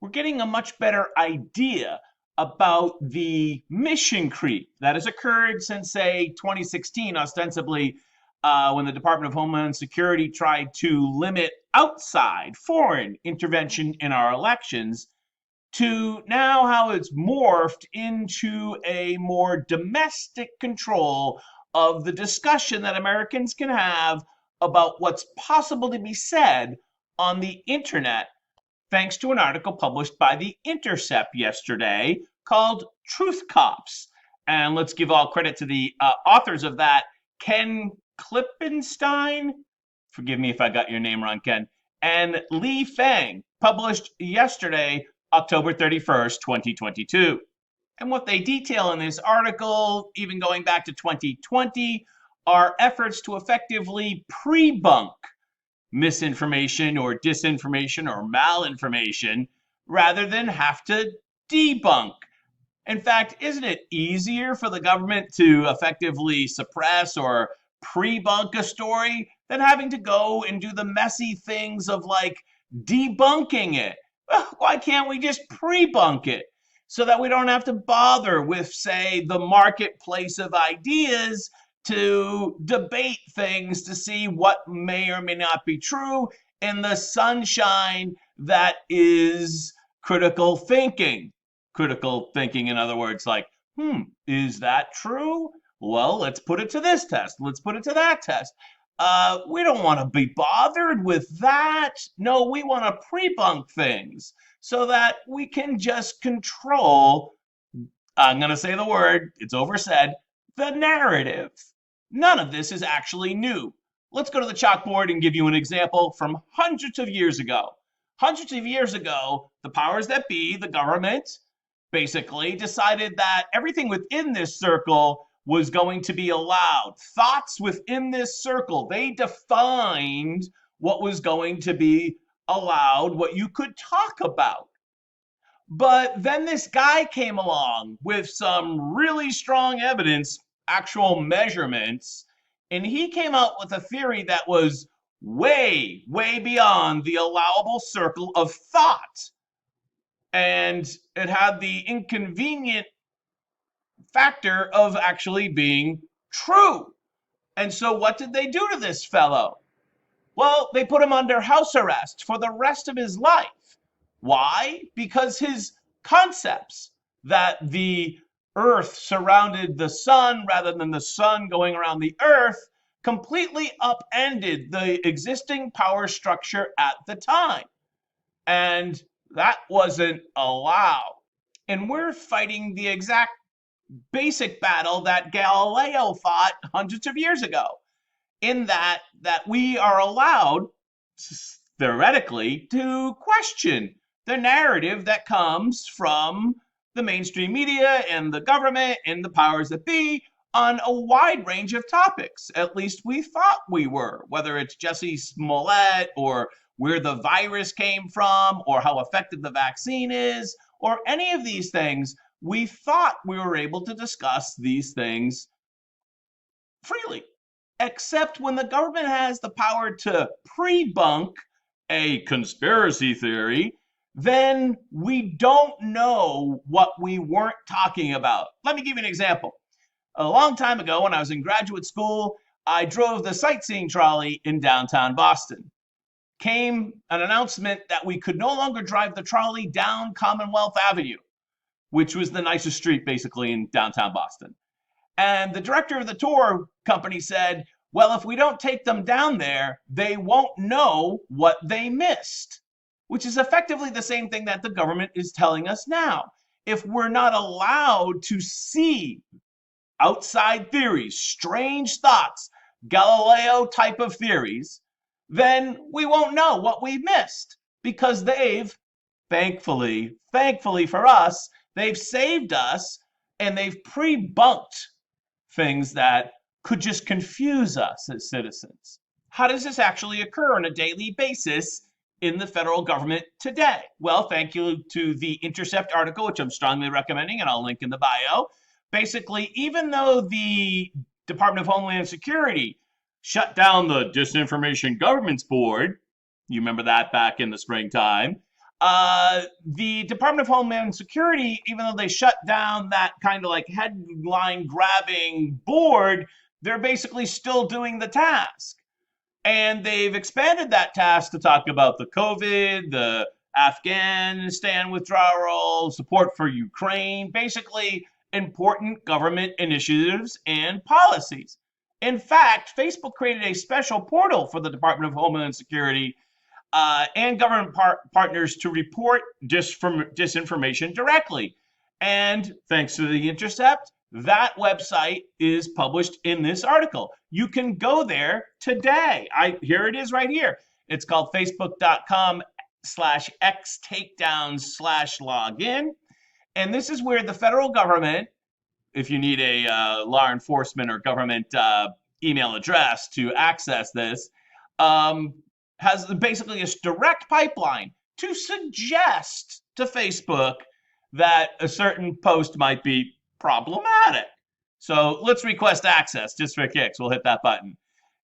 we're getting a much better idea about the mission creep that has occurred since, say, 2016, ostensibly, when the Department of Homeland Security tried to limit outside foreign intervention in our elections, to now how it's morphed into a more domestic control of the discussion that Americans can have about what's possible to be said on the internet, thanks to an article published by the Intercept yesterday called Truth Cops. And let's give all credit to the authors of that, Ken Klippenstein. Forgive me if I got your name wrong, Ken. And Li Feng, published yesterday, October 31st, 2022. And what they detail in this article, even going back to 2020, are efforts to effectively pre-bunk misinformation or disinformation or malinformation rather than have to debunk. In fact, isn't it easier for the government to effectively suppress or pre-bunk a story than having to go and do the messy things of like debunking it? Well, why can't we just pre-bunk it so that we don't have to bother with, say, the marketplace of ideas to debate things to see what may or may not be true in the sunshine that is critical thinking? Critical thinking, in other words, like, is that true? Well, let's put it to this test. Let's put it to that test. We don't want to be bothered with that. No, we want to pre-bunk things so that we can just control, I'm going to say the word, it's oversaid, the narrative. None of this is actually new. Let's go to the chalkboard and give you an example from hundreds of years ago. Hundreds of years ago, the powers that be, the government, basically decided that everything within this circle was going to be allowed. Thoughts within this circle, they defined what was going to be allowed, what you could talk about. But then this guy came along with some really strong evidence, actual measurements, and he came out with a theory that was way, way beyond the allowable circle of thought. And it had the inconvenient factor of actually being true. And so what did they do to this fellow? Well, they put him under house arrest for the rest of his life. Why? Because his concepts that the earth surrounded the sun rather than the sun going around the earth completely upended the existing power structure at the time. And that wasn't allowed. And we're fighting the exact basic battle that Galileo fought hundreds of years ago, in that we are allowed, theoretically, to question the narrative that comes from the mainstream media and the government and the powers that be on a wide range of topics. At least we thought we were, whether it's Jesse Smollett or where the virus came from or how effective the vaccine is or any of these things. We thought we were able to discuss these things freely, except when the government has the power to pre-bunk a conspiracy theory, then we don't know what we weren't talking about. Let me give you an example. A long time ago, when I was in graduate school, I drove the sightseeing trolley in downtown Boston. Came an announcement that we could no longer drive the trolley down Commonwealth Avenue, which was the nicest street basically in downtown Boston. And the director of the tour company said, well, if we don't take them down there, they won't know what they missed, which is effectively the same thing that the government is telling us now. If we're not allowed to see outside theories, strange thoughts, Galileo type of theories, then we won't know what we missed, because they've, thankfully for us, they've saved us and they've pre-bunked things that could just confuse us as citizens. How does this actually occur on a daily basis in the federal government today? Well, thank you to the Intercept article, which I'm strongly recommending, and I'll link in the bio. Basically, even though the Department of Homeland Security shut down the Disinformation Governance Board, you remember that back in the springtime, The Department of Homeland Security, even though they shut down that kind of like headline grabbing board, they're basically still doing the task. And they've expanded that task to talk about the COVID, the Afghanistan withdrawal, support for Ukraine, basically important government initiatives and policies. In fact, Facebook created a special portal for the Department of Homeland Security and government partners to report disinformation directly. And thanks to the Intercept, that website is published in this article. You can go there today. Here it is right here. It's called facebook.com/x takedowns/login. And this is where the federal government, if you need a law enforcement or government email address to access this, has basically a direct pipeline to suggest to Facebook that a certain post might be problematic. So let's request access just for kicks. We'll hit that button.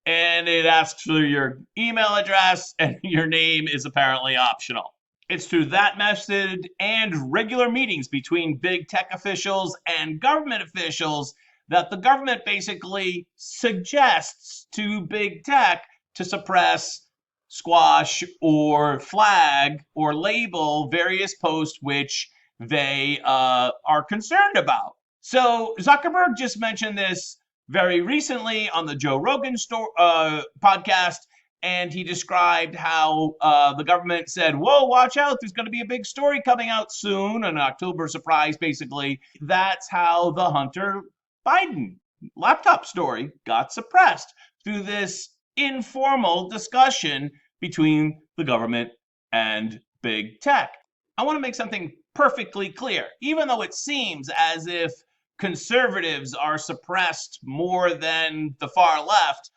And it asks for your email address, and your name is apparently optional. It's through that method and regular meetings between big tech officials and government officials that the government basically suggests to big tech to suppress, squash, or flag or label various posts which they are concerned about. So Zuckerberg just mentioned this very recently on the Joe Rogan podcast, and he described how the government said, whoa, watch out, there's going to be a big story coming out soon, an October surprise, basically. That's how the Hunter Biden laptop story got suppressed, through this informal discussion between the government and big tech. I want to make something perfectly clear. Even though it seems as if conservatives are suppressed more than the far left,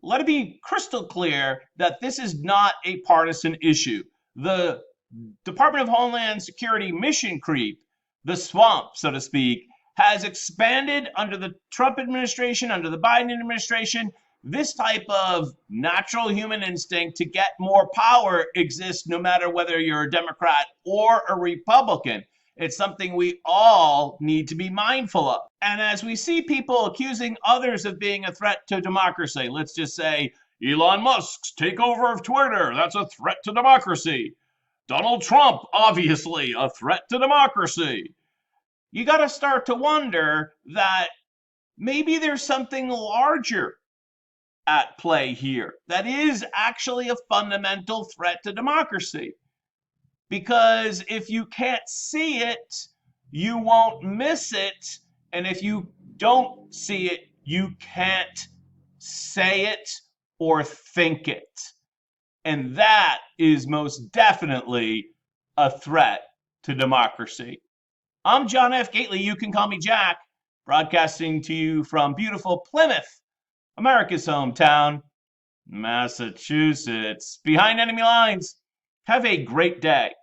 let it be crystal clear that this is not a partisan issue. The Department of Homeland Security mission creep, the swamp, so to speak, has expanded under the Trump administration, under the Biden administration. This type of natural human instinct to get more power exists no matter whether you're a Democrat or a Republican. It's something we all need to be mindful of. And as we see people accusing others of being a threat to democracy, let's just say Elon Musk's takeover of Twitter, that's a threat to democracy. Donald Trump, obviously a threat to democracy. You got to start to wonder that maybe there's something larger at play here that is actually a fundamental threat to democracy. Because if you can't see it, you won't miss it. And if you don't see it, you can't say it or think it. And that is most definitely a threat to democracy. I'm John F. Gately. You can call me Jack, broadcasting to you from beautiful Plymouth, America's hometown, Massachusetts, behind enemy lines. Have a great day.